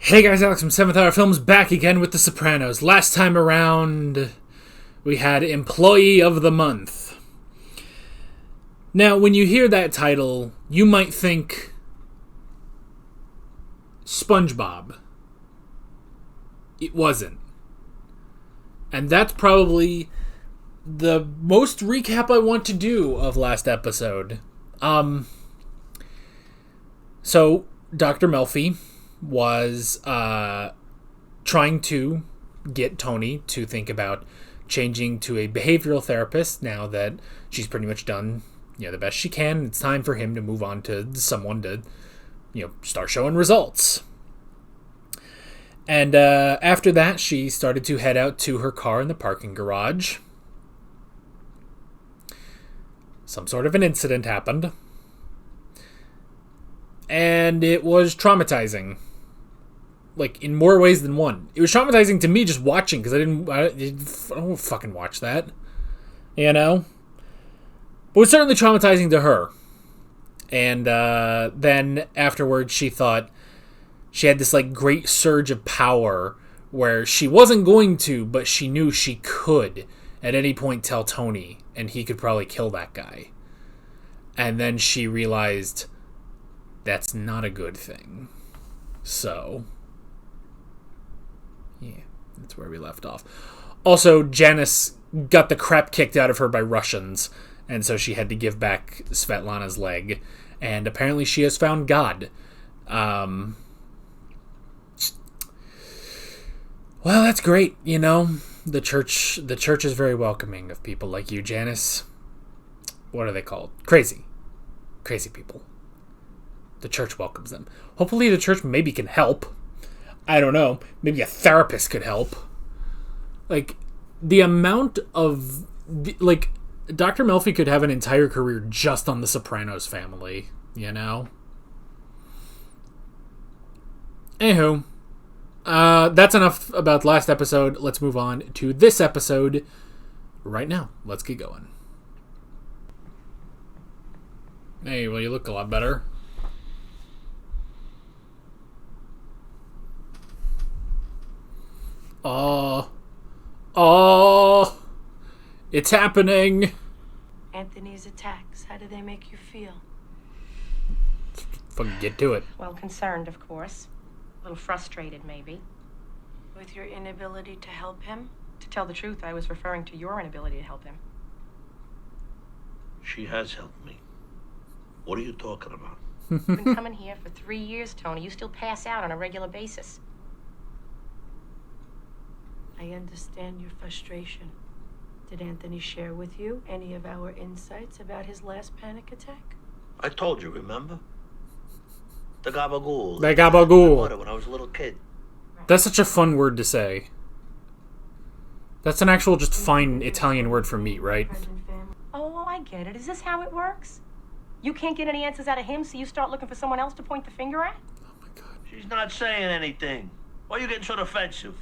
Hey guys, Alex from 7th Hour Films back again with The Sopranos. Last time around, we had Employee of the Month. Now, when you hear that title, you might think SpongeBob. It wasn't. And that's probably the most recap I want to do of last episode. So, Dr. Melfi was trying to get Tony to think about changing to a behavioral therapist now that she's pretty much done the best she can. It's time for him to move on to someone to start showing results. And after that, she started to head out to her car in the parking garage. Some sort of an incident happened. And it was traumatizing. Like, in more ways than one. It was traumatizing to me just watching, because I don't fucking watch that. But it was certainly traumatizing to her. And then afterwards, she thought she had this, great surge of power where she wasn't going to, but she knew she could at any point tell Tony, and he could probably kill that guy. And then she realized that's not a good thing. So, yeah, that's where we left off. Also, Janice got the crap kicked out of her by Russians, and so she had to give back Svetlana's leg. And apparently she has found God. Well, that's great, The church is very welcoming of people like you, Janice. What are they called? Crazy people. The church welcomes them. Hopefully the church maybe can help. I don't know. Maybe a therapist could help. The amount of... Dr. Melfi could have an entire career just on the Sopranos family, Anywho, that's enough about last episode. Let's move on to this episode right now. Let's get going. Hey, well, you look a lot better. Oh, it's happening. Anthony's attacks, how do they make you feel? Fucking get to it. Well, concerned, of course. A little frustrated, maybe. With your inability to help him? To tell the truth, I was referring to your inability to help him. She has helped me. What are you talking about? You've been coming here for 3 years, Tony. You still pass out on a regular basis. I understand your frustration. Did Anthony share with you any of our insights about his last panic attack? I told you, remember? The gabagool. The gabagool. When I was a little kid. That's such a fun word to say. That's an actual just fine Italian word for meat, right? Oh, I get it. Is this how it works? You can't get any answers out of him, so you start looking for someone else to point the finger at? Oh my god. She's not saying anything. Why are you getting so defensive?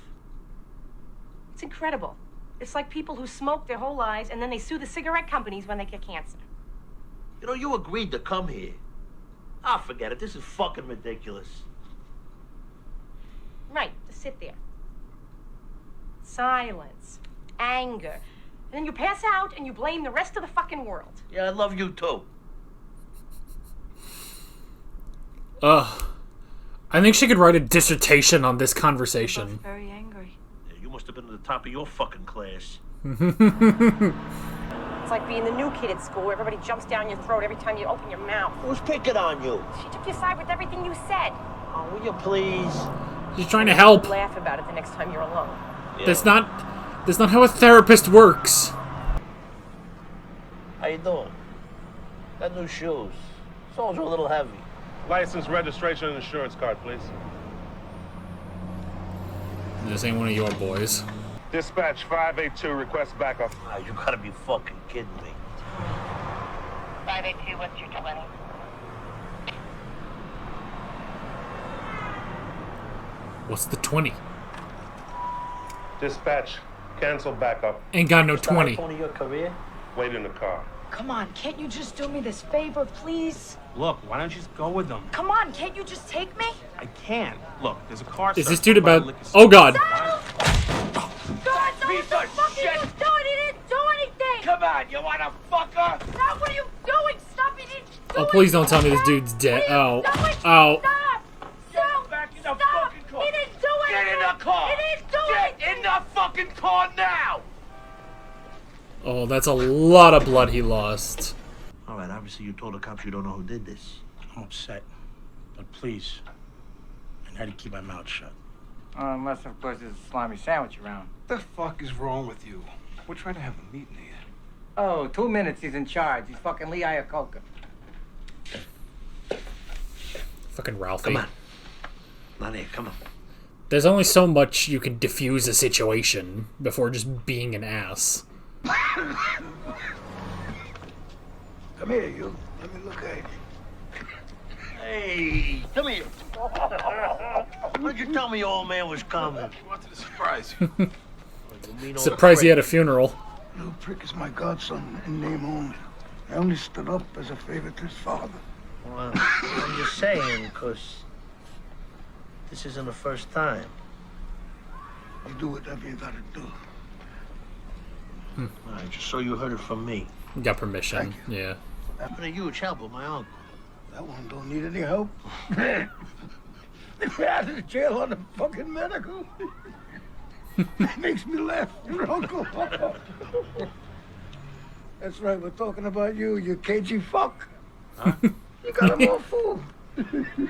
It's incredible. It's like people who smoke their whole lives and then they sue the cigarette companies when they get cancer. You agreed to come here. Forget it. This is fucking ridiculous. Right, to sit there. Silence. Anger. And then you pass out and you blame the rest of the fucking world. Yeah, I love you too. I think she could write a dissertation on this conversation. You're both very angry. Yeah, you must have been at the top of your fucking class. It's like being the new kid at school where everybody jumps down your throat every time you open your mouth. Who's picking on you? She took your side with everything you said. Oh, will you please? She's trying to help. Laugh about it the next time you're alone. Yeah. That's not how a therapist works. How you doing? Got new shoes. Soles are a little heavy. License, registration, and insurance card, please. This ain't one of your boys. Dispatch 582 requests backup. You gotta be fucking kidding me. 582, what's your 20? What's the 20? Dispatch, cancel backup. Ain't got no 20. Phone of your career? Wait in the car. Come on, can't you just do me this favor, please? Look, why don't you just go with them? Come on, can't you just take me? I can't. Look, there's a car. Is this dude about... Oh, God. God, no, what the fuck are you doing? He didn't do anything! Come on, you wanna fuck her? Stop, what are you doing? Stop, he didn't do Oh, please don't tell me this dude's dead. Oh. Oh. Stop! Stop! Back in the Stop! fucking car. He didn't do anything! Get in the car! He didn't do Get anything! in the fucking car now! Oh, that's a lot of blood he lost. All right, obviously you told the cops you don't know who did this. I'm upset, but please, I had to keep my mouth shut. Unless, of course, there's a salami sandwich around. What the fuck is wrong with you? We're trying to have a meeting here. Oh, 2 minutes he's in charge. He's fucking Lee Iacocca. Fucking Ralphie. Come on. Not here, come on. There's only so much you can diffuse a situation before just being an ass. Come here, you. Let me look at you. Hey, come here. Why'd you tell me your old man was coming? I wanted to surprise you. You mean old Surprised he prick. had a funeral. Little Prick is my godson in name only. I only stood up as a favor to his father. Well, I'm just saying, because this isn't the first time. You do whatever you gotta do. All right, just so you heard it from me. Got permission. Thank Yeah. I've been a huge help with my uncle. That one don't need any help. They put out of the jail on the fucking medical. That makes me laugh, your uncle. That's right, we're talking about you, you cagey fuck. Huh? You got him all fooled.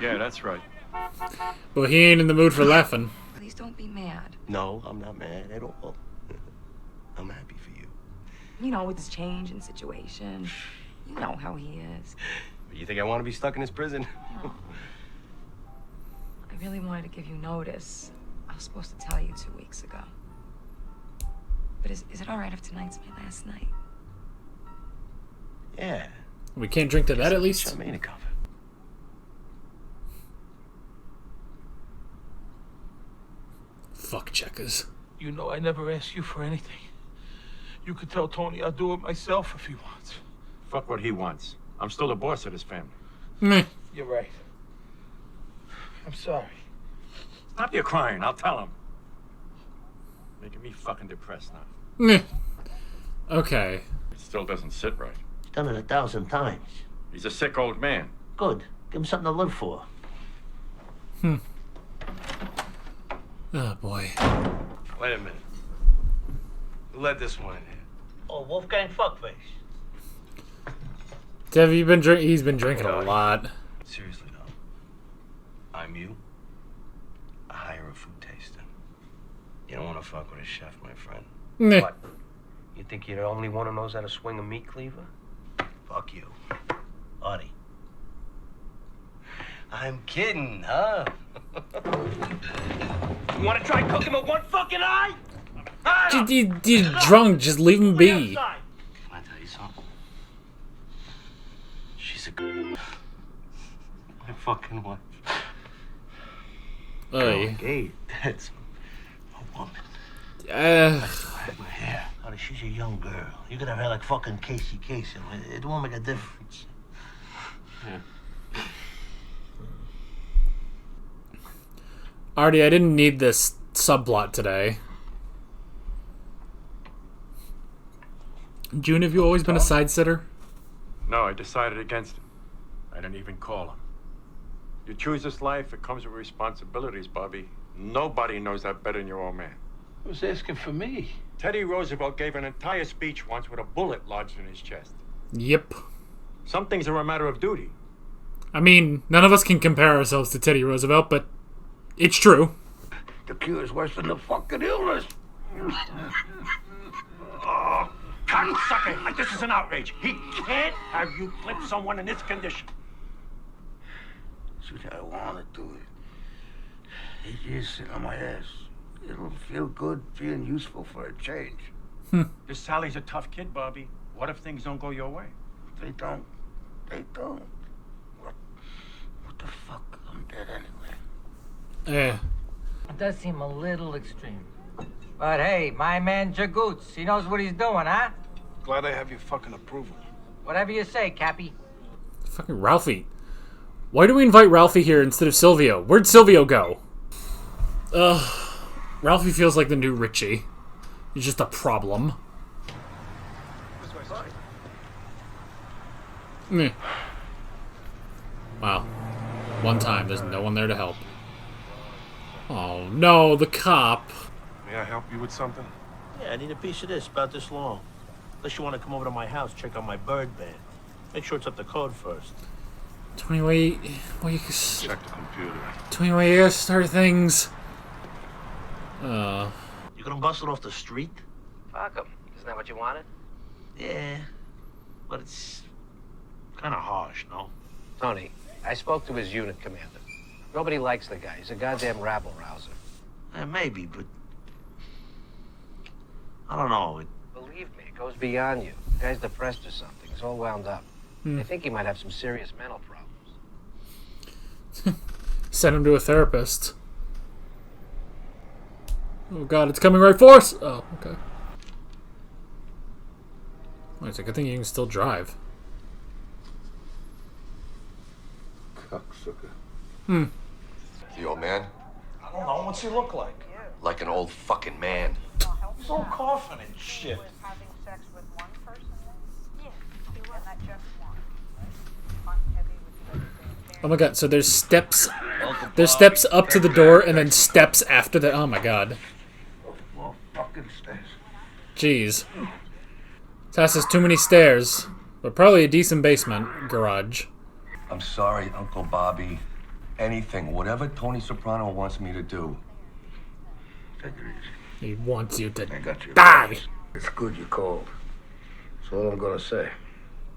Yeah, that's right. Well, he ain't in the mood for laughing. Please don't be mad. No, I'm not mad at all. I'm happy for you. You know, with his change in situation. You know how he is. You think I want to be stuck in this prison? I really wanted to give you notice. I was supposed to tell you 2 weeks ago. But is it all right if tonight's my last night? Yeah. We can't drink to that at least? I mean, cover. Fuck checkers. You know I never ask you for anything. You could tell Tony I'll do it myself if he wants. Fuck what he wants. I'm still the boss of this family. Meh. You're right. I'm sorry. Stop your crying. I'll tell him. Making me fucking depressed now. Meh. Okay. It still doesn't sit right. He's done it 1,000 times. He's a sick old man. Good. Give him something to live for. Oh, boy. Wait a minute. Who let this one in here? Oh, Wolfgang Fuckface. Have you been drink? He's been drinking a lot. Seriously, though. I'm you. I hire a food taster. You don't want to fuck with a chef, my friend. Meh. What? You think you're the only one who knows how to swing a meat cleaver? Fuck you. Artie. I'm kidding, huh? You want to try cooking with one fucking eye? He's drunk. Just leave him be. Can I tell you something? She's a my fucking wife. Oy. Gay. That's a woman. I had my hair. Honey, she's a young girl. You could have her like fucking Casey Kasem. It won't make a difference. Yeah. Artie, I didn't need this subplot today. June, have you always been a side sitter? No, I decided against it. I didn't even call him. You choose this life, it comes with responsibilities, Bobby. Nobody knows that better than your old man. Who's asking for me? Teddy Roosevelt gave an entire speech once with a bullet lodged in his chest. Yep. Some things are a matter of duty. I mean, none of us can compare ourselves to Teddy Roosevelt, but it's true. The cure is worse than the fucking illness. Cocksucker! This is an outrage. He can't have you clip someone in this condition. Sweetie, I want to do it. 8 years sitting on my ass. It'll feel good being useful for a change. This Sally's a tough kid, Bobby. What if things don't go your way? They don't. They don't. What the fuck? I'm dead anyway. Yeah. It does seem a little extreme. But hey, my man Jagoots, he knows what he's doing, huh? Glad I have your fucking approval. Whatever you say, Cappy. Fucking Ralphie. Why do we invite Ralphie here instead of Silvio? Where'd Silvio go? Ralphie feels like the new Richie. He's just a problem. Meh. Wow. One time, there's no one there to help. Oh no, the cop. May I help you with something? Yeah, I need a piece of this, about this long. Unless you want to come over to my house, check out my bird band. Make sure it's up to code first. Tell me why you Check the computer. tell me why you gotta start things. You gonna bust it off the street? Fuck him. Isn't that what you wanted? Yeah, but it's kind of harsh, no? Tony, I spoke to his unit commander. Nobody likes the guy. He's a goddamn rabble-rouser. Maybe, but I don't know. Believe me, it goes beyond you. The guy's depressed or something. He's all wound up. I think he might have some serious mental problems. Send him to a therapist. Oh god, it's coming right for us! Oh, okay. Well, it's a good thing you can still drive. Cocksucker. The old man? I don't know. What's he look like? Like an old fucking man. He's all coughing and shit. Having sex with one person? Yeah. And that just one. Hot and heavy with the Oh my god, so there's steps. There's steps up to the door and then steps after the. Oh my god. More fucking stairs. Jeez. This house has too many stairs. But probably a decent basement. Garage. I'm sorry, Uncle Bobby. Anything, whatever Tony Soprano wants me to do. Take it easy. He wants you to I got you. die. It's good you called. That's all I'm gonna say.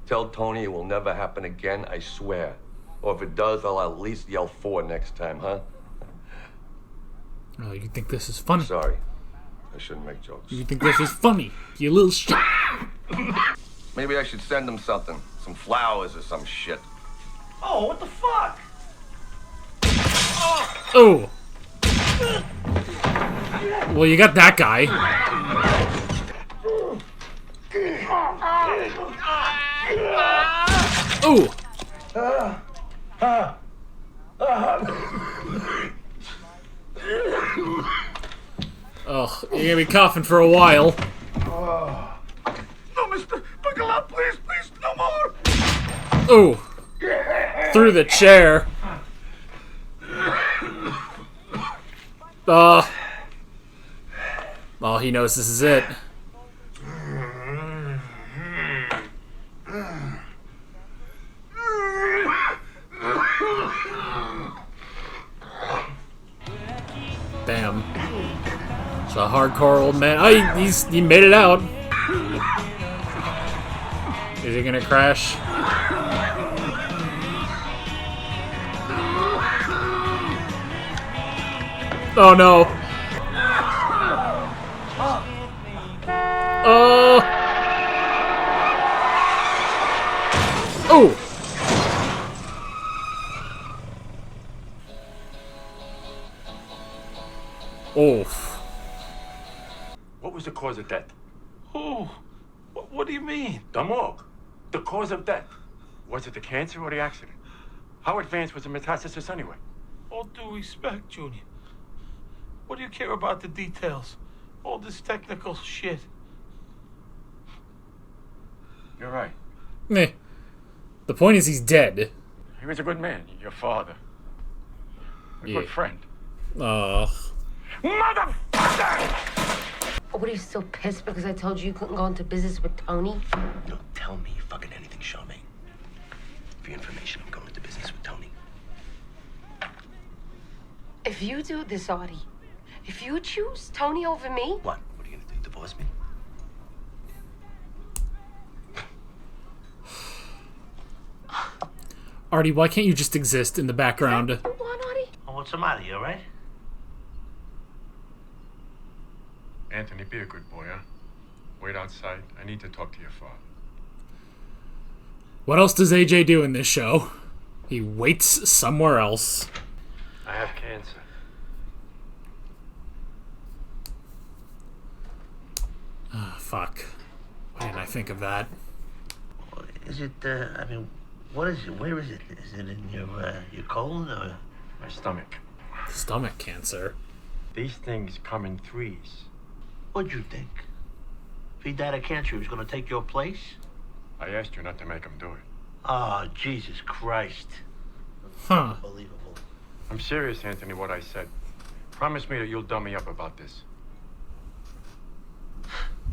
Tell Tony it will never happen again, I swear. Or if it does, I'll at least yell 4 next time, huh? Oh, you think this is funny? Sorry. I shouldn't make jokes. You think this is funny? You little shit. Maybe I should send him something. Some flowers or some shit. Oh, what the fuck? Oh. Well, you got that guy. Oh. Oh, you're gonna be coughing for a while. No, mister. Buckle please, please, no more. Oh. Through the chair. Oh, he knows this is it. Damn. It's a hardcore old man. Oh, he made it out. Is he gonna crash? Oh no. Oh. Oof. What was the cause of death? Who? What do you mean? The morgue. The cause of death. Was it the cancer or the accident? How advanced was the metastasis anyway? All due respect, Junior. What do you care about the details? All this technical shit. You're right. Meh. The point is he's dead. He was a good man, your father. A good friend. Motherfucker! Oh, what, are you so pissed because I told you couldn't go into business with Tony? Don't tell me fucking anything, Charmaine. For your information, I'm going into business with Tony. If you do this, Artie, if you choose Tony over me... What? What are you gonna do, divorce me? Artie, why can't you just exist in the background? What, Artie? Oh, what's the matter? You all right? Anthony, be a good boy, huh? Wait outside. I need to talk to your father. What else does AJ do in this show? He waits somewhere else. I have cancer. Ah, fuck. Why didn't I think of that? Is it, I mean, what is it? Where is it? Is it in your colon or? My stomach. Stomach cancer. These things come in threes. What'd you think? If he died of cancer, he was gonna take your place? I asked you not to make him do it. Oh, Jesus Christ. Huh. Unbelievable. I'm serious, Anthony, what I said. Promise me that you'll dumb me up about this.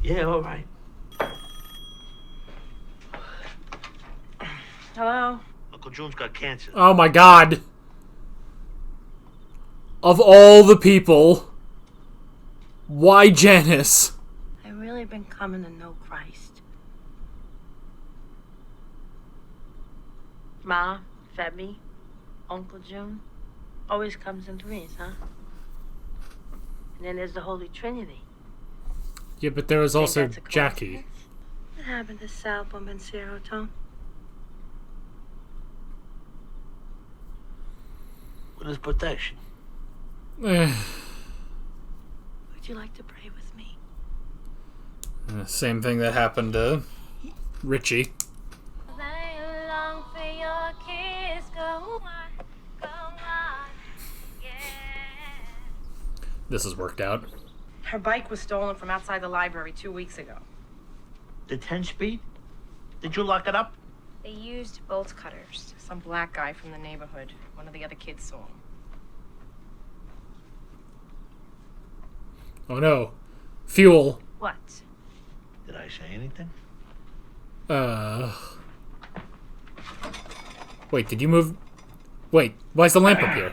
Yeah, all right. Hello? Uncle June's got cancer. Oh my god. Of all the people, why Janice? I've really been coming to know Christ. Ma, Febby, Uncle June, always comes in threes, huh? And then there's the Holy Trinity. Yeah, but there was Think also that's a Jackie. coincidence? What happened to Sal Bombenciero, Tom? With his protection. Would you like to pray with me? Same thing that happened to Richie. This has worked out. Her bike was stolen from outside the library 2 weeks ago. The 10-speed? Did you lock it up? They used bolt cutters. Some black guy from the neighborhood. One of the other kids saw him. Oh no. Fuel. What? Did I say anything? Wait, did you move? Wait, why's the lamp up here?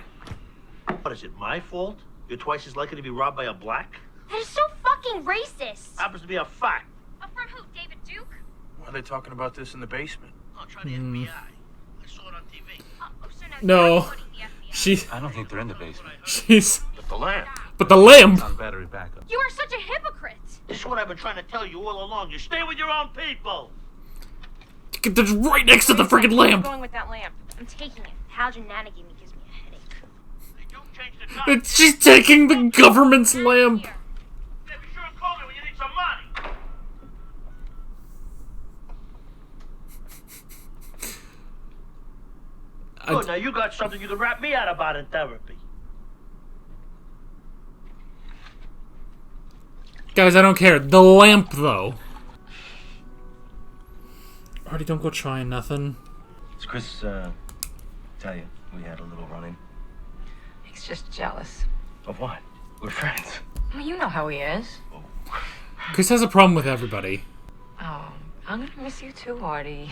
What is it, my fault? You're twice as likely to be robbed by a black? That is so fucking racist. Happens to be a fact. From who? David Duke? Why are they talking about this in the basement? Oh, try the FBI. I saw it on TV. So now No. She. I don't think they're in the basement. She's. But the lamp. But the lamp! On battery backup. You are such a hypocrite. This is what I've been trying to tell you all along. You stay with your own people. That's right next to the friggin' Where are you lamp! going with that lamp? I'm taking it. Halogen nanogame gives me a headache. Hey, don't change the time. She's taking the government's lamp! Yeah, be sure and call me when you need some money. Oh, now you got something you can rap me out about in therapy. Guys, I don't care. The lamp, though. Artie, don't go trying nothing. Does Chris, tell you we had a little run-in? He's just jealous. Of what? We're friends. Well, you know how he is. Chris has a problem with everybody. Oh, I'm gonna miss you too, Artie.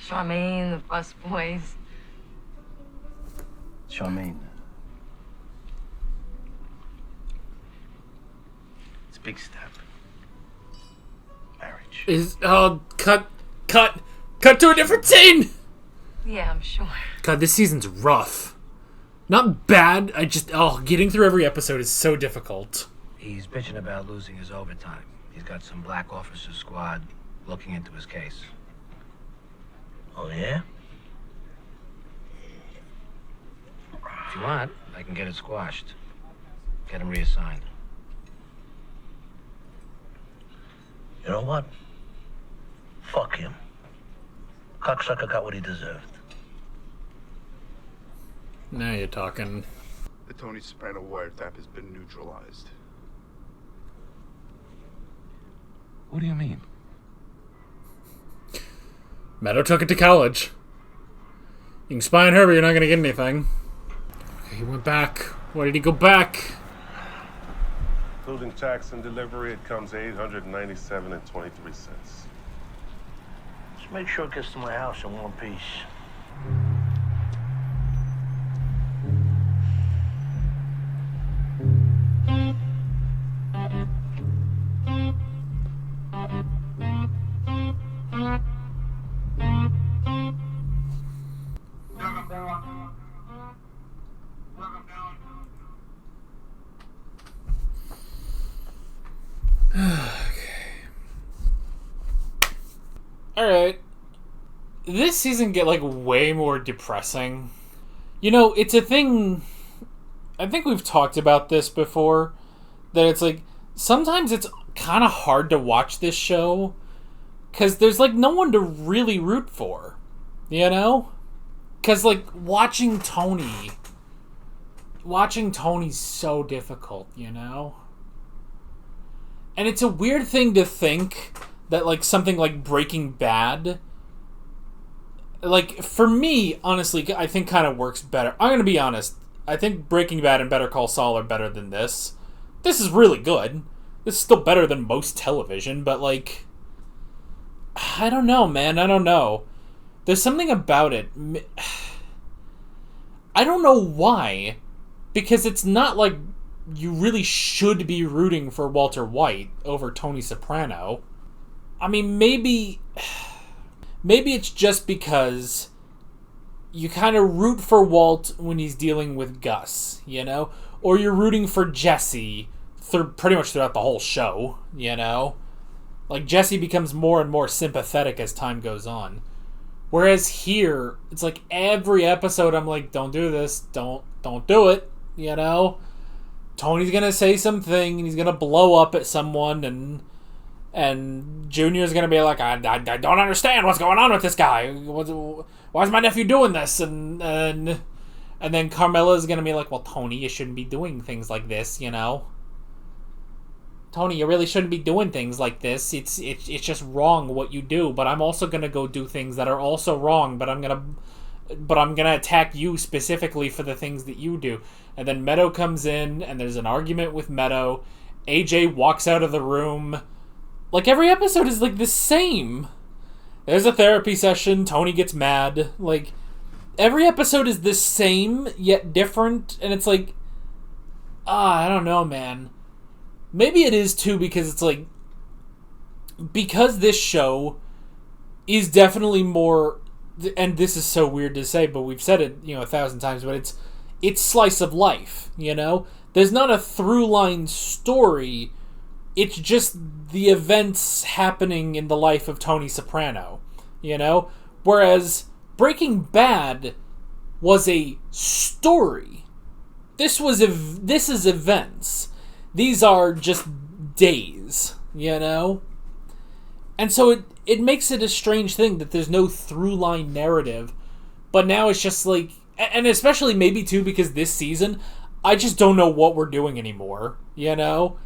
Charmaine, the bus boys. Charmaine. It's a big step. Marriage. Cut to a different scene! Yeah, I'm sure. God, this season's rough. Not bad, getting through every episode is so difficult. He's bitching about losing his overtime. He's got some black officer squad looking into his case. Oh, yeah? If you want, I can get it squashed. Get him reassigned. You know what? Fuck him. Cocksucker got what he deserved. Now you're talking. The Tony Soprano wiretap has been neutralized. What do you mean? Meadow took it to college. You can spy on her, but you're not gonna get anything. Okay, he went back. Why did he go back? Including tax and delivery, it comes $897.23. Just make sure it gets to my house in one piece. Alright. This season get, way more depressing. You know, it's a thing... I think we've talked about this before. That it's sometimes it's kind of hard to watch this show Because there's, like, no one to really root for, you know? Because, like, watching Tony's so difficult, you know? And it's a weird thing to think that, like, something like Breaking Bad, like, for me, honestly, I think kind of works better. I'm going to be honest. I think Breaking Bad and Better Call Saul are better than this. This is really good. This is still better than most television, but, like, I don't know, man. I don't know. There's something about it. I don't know why. Because it's not like you really should be rooting for Walter White over Tony Soprano. I mean, maybe it's just because you kind of root for Walt when he's dealing with Gus, you know? Or you're rooting for Jesse pretty much throughout the whole show, you know? Like, Jesse becomes more and more sympathetic as time goes on. Whereas here, it's like every episode I'm like, don't do this, don't do it, you know? Tony's gonna say something, and he's gonna blow up at someone, and Junior's gonna be like, I don't understand what's going on with this guy. Why is my nephew doing this? And then Carmela's gonna be like, well, Tony, you shouldn't be doing things like this, you know? Tony, you really shouldn't be doing things like this. It's just wrong what you do. But I'm also gonna go do things that are also wrong. But I'm gonna attack you specifically for the things that you do. And then Meadow comes in, and there's an argument with Meadow. AJ walks out of the room. Like, every episode is like the same. There's a therapy session. Tony gets mad. Like, every episode is the same yet different, and it's like, I don't know, man. Maybe it is, too, because it's like... Because this show is definitely more... And this is so weird to say, but we've said it, 1,000 times, but it's slice of life, you know? There's not a through-line story. It's just the events happening in the life of Tony Soprano, you know? Whereas Breaking Bad was a story. This is events. These are just days, you know? And so it makes it a strange thing that there's no through-line narrative. But now it's just like... And especially maybe, too, because this season, I just don't know what we're doing anymore, you know?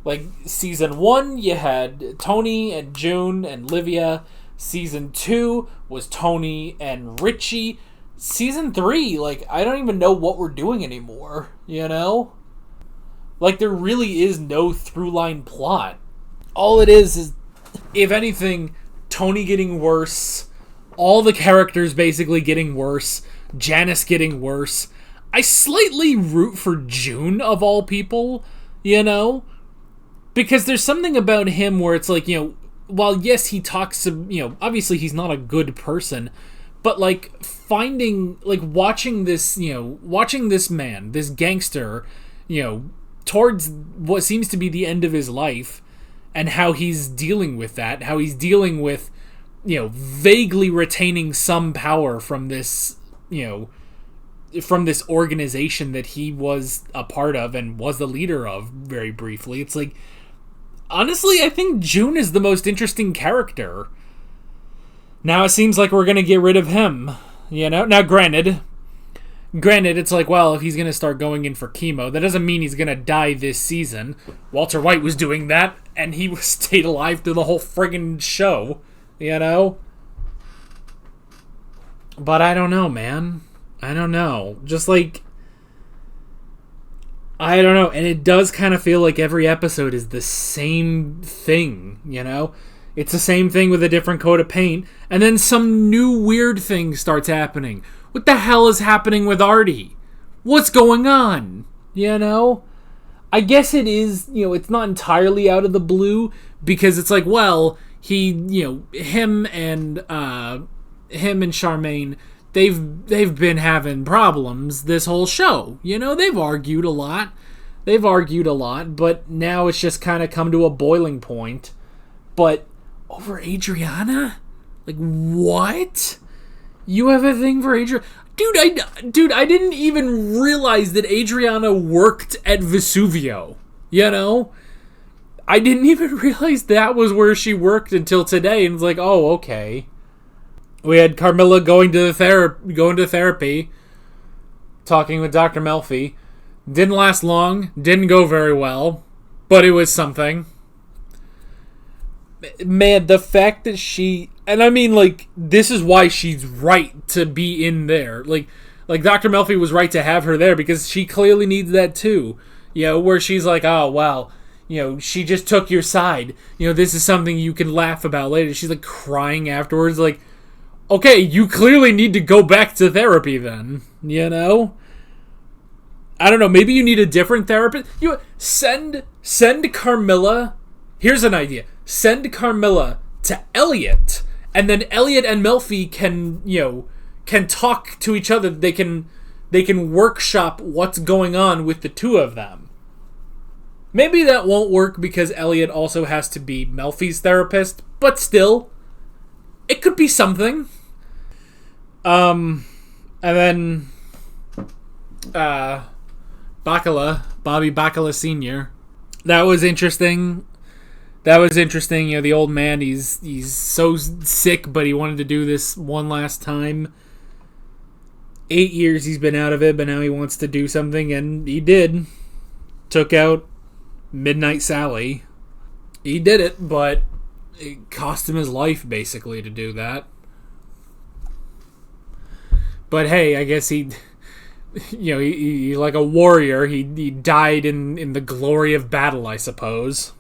Like, Season 1, you had Tony and June and Livia. Season 2 was Tony and Richie. Season 3, like, I don't even know what we're doing anymore, you know? Like, there really is no through-line plot. All it is, if anything, Tony getting worse, all the characters basically getting worse, Janice getting worse. I slightly root for June, of all people, you know? Because there's something about him where it's like, while yes, he talks, obviously he's not a good person, but, like, watching this man, this gangster, towards what seems to be the end of his life, and how he's dealing with that, how he's dealing with, vaguely retaining some power from this, from this organization that he was a part of and was the leader of very briefly. It's like, honestly, I think June is the most interesting character. Now it seems like we're going to get rid of him, Now, granted, it's like, well, if he's going to start going in for chemo, that doesn't mean he's going to die this season. Walter White was doing that, and he stayed alive through the whole friggin' show, But I don't know, man. I don't know. Just like... I don't know. And it does kind of feel like every episode is the same thing, It's the same thing with a different coat of paint. And then some new weird thing starts happening. What the hell is happening with Artie? What's going on? I guess it is, it's not entirely out of the blue, because it's like, well, him and Charmaine, they've been having problems this whole show. They've argued a lot. But now it's just kind of come to a boiling point. But over Adriana? Like, what? You have a thing for Adriana? Dude, I didn't even realize that Adriana worked at Vesuvio. I didn't even realize that was where she worked until today, and it's like, oh, okay. We had Carmilla going to therapy, talking with Dr. Melfi. Didn't last long, didn't go very well, but it was something. Man, the fact that she... And I mean, like, this is why she's right to be in there. Like Dr. Melfi was right to have her there, because she clearly needs that too. You know, where she's like, oh, well, you know, she just took your side. You know, this is something you can laugh about later. She's, like, crying afterwards, like, okay, you clearly need to go back to therapy then, you know? I don't know, maybe you need a different therapist. You send Carmilla... Here's an idea. Send Carmilla to Elliot, and then Elliot and Melfi can talk to each other. They can workshop what's going on with the two of them. Maybe that won't work because Elliot also has to be Melfi's therapist, but still, it could be something. And then Bobby Bacala Sr. That was interesting. You know, the old man, he's so sick, but he wanted to do this one last time. 8 years he's been out of it, but now he wants to do something, and he did. Took out Midnight Sally. He did it, but it cost him his life, basically, to do that. But hey, I guess he like a warrior, he died in the glory of battle, I suppose.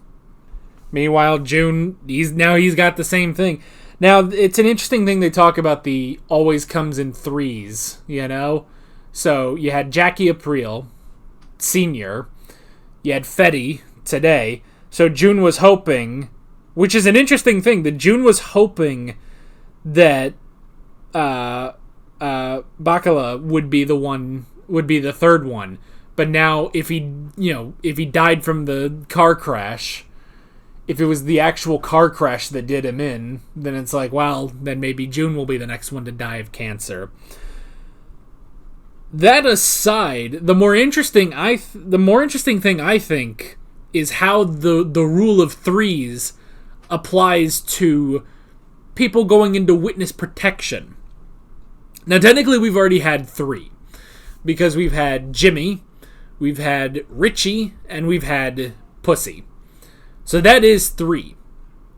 Meanwhile, June, he's got the same thing. Now, it's an interesting thing they talk about the always comes in threes, you know? So, you had Jackie Aprile, Sr., you had Fetty today, so June was hoping, which is an interesting thing, that June was hoping that Bacala would be the third one. But now, if he died from the car crash... If it was the actual car crash that did him in, then it's like, well, then maybe June will be the next one to die of cancer. That aside, the more interesting thing I think is how the rule of threes applies to people going into witness protection. Now, technically, we've already had 3, because we've had Jimmy, we've had Richie, and we've had Pussy. So that is 3.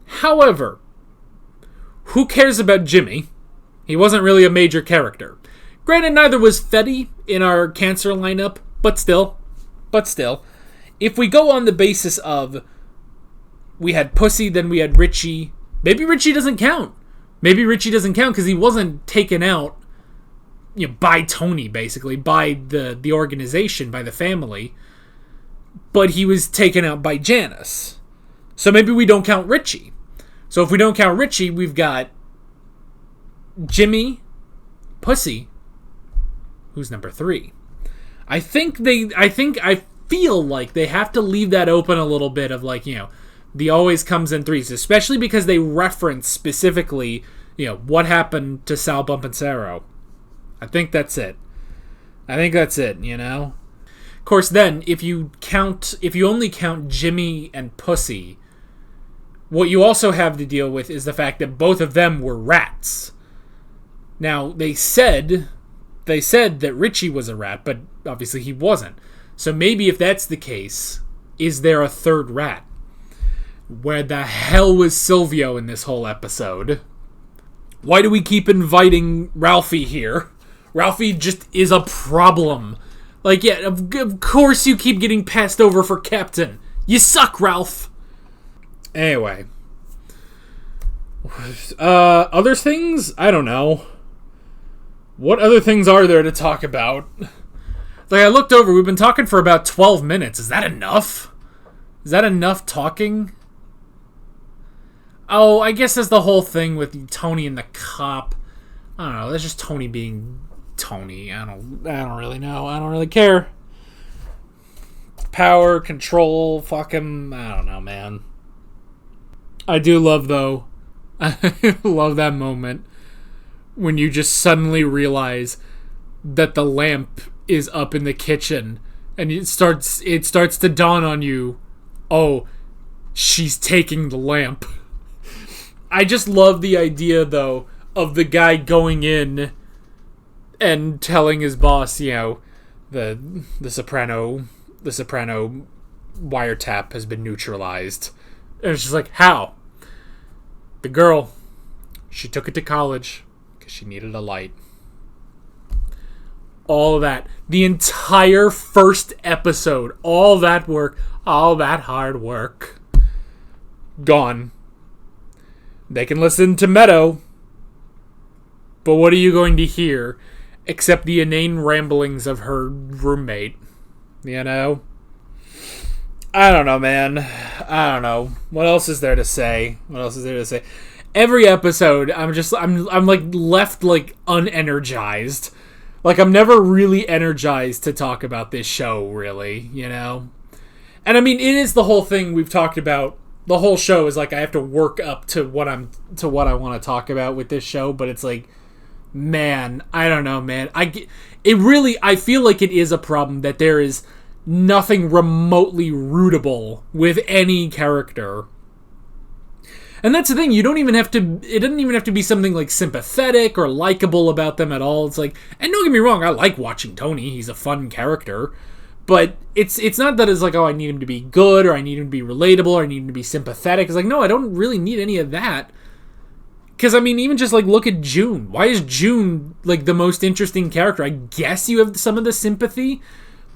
However, who cares about Jimmy? He wasn't really a major character. Granted, neither was Fetty in our cancer lineup, but still. If we go on the basis of we had Pussy, then we had Richie, maybe Richie doesn't count. Maybe Richie doesn't count because he wasn't taken out by Tony, basically, by the organization, by the family, but he was taken out by Janice. So maybe we don't count Richie. So if we don't count Richie, we've got Jimmy, Pussy, who's number 3. I feel like they have to leave that open a little bit of the always comes in threes, especially because they reference specifically, what happened to Sal Bumpancero. I think that's it. Of course, then, if you only count Jimmy and Pussy, what you also have to deal with is the fact that both of them were rats. Now, they said that Richie was a rat, but obviously he wasn't. So maybe if that's the case, is there a third rat? Where the hell was Silvio in this whole episode? Why do we keep inviting Ralphie here? Ralphie just is a problem. Of course you keep getting passed over for captain. You suck, Ralph. Anyway. Other things? I don't know. What other things are there to talk about? I looked over, we've been talking for about 12 minutes. Is that enough? Is that enough talking? Oh, I guess that's the whole thing with Tony and the cop. I don't know, that's just Tony being Tony. I don't really know. I don't really care. Power, control, fuck him. I don't know, man. I do love, though, I love that moment when you just suddenly realize that the lamp is up in the kitchen and it starts to dawn on you, oh, she's taking the lamp. I just love the idea, though, of the guy going in and telling his boss, you know, the Soprano wiretap has been neutralized. And it's just like, how? The girl, she took it to college because she needed a light. All of that. The entire first episode. All that work. All that hard work. Gone. They can listen to Meadow. But what are you going to hear? Except the inane ramblings of her roommate. You know? I don't know, man. I don't know. What else is there to say? Every episode, I'm like left like unenergized. Like, I'm never really energized to talk about this show, really, you know? And I mean, it is the whole thing we've talked about. The whole show is like I have to work up to what I want to talk about with this show, but it's like, man, I don't know, man. I feel like it is a problem that there is nothing remotely rootable with any character. And that's the thing, it doesn't even have to be something like sympathetic or likable about them at all. It's like, and don't get me wrong, I like watching Tony, he's a fun character, but it's not that it's like, oh, I need him to be good, or I need him to be relatable, or I need him to be sympathetic. It's like, no, I don't really need any of that. Because, I mean, even just, like, look at June. Why is June, like, the most interesting character? I guess you have some of the sympathy,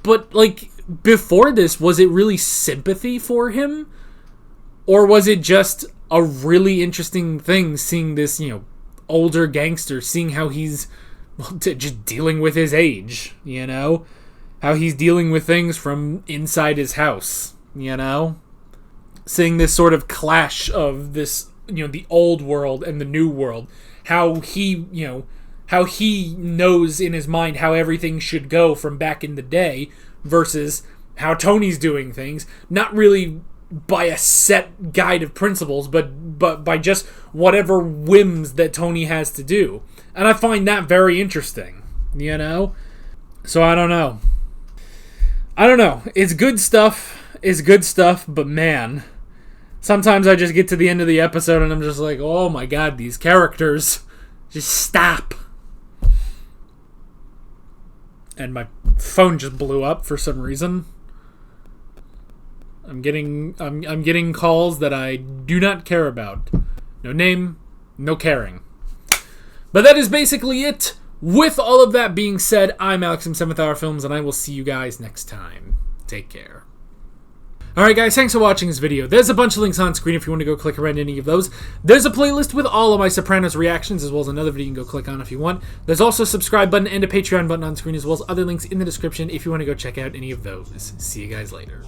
but, like, before this, was it really sympathy for him? Or was it just a really interesting thing seeing this, you know, older gangster, seeing how he's just dealing with his age, you know? How he's dealing with things from inside his house, you know? Seeing this sort of clash of this, you know, the old world and the new world. How he knows in his mind how everything should go from back in the day versus how Tony's doing things. Not really by a set guide of principles, but by just whatever whims that Tony has to do. And I find that very interesting, you know? So I don't know. It's good stuff, but man, sometimes I just get to the end of the episode and I'm just like, oh my god, these characters, just stop. And my phone just blew up for some reason. I'm getting calls that I do not care about. No name, no caring. But that is basically it. With all of that being said, I'm Alex from 7th Hour Films, and I will see you guys next time. Take care. Alright guys, thanks for watching this video. There's a bunch of links on screen if you want to go click around any of those. There's a playlist with all of my Sopranos reactions, as well as another video you can go click on if you want. There's also a subscribe button and a Patreon button on screen, as well as other links in the description if you want to go check out any of those. See you guys later.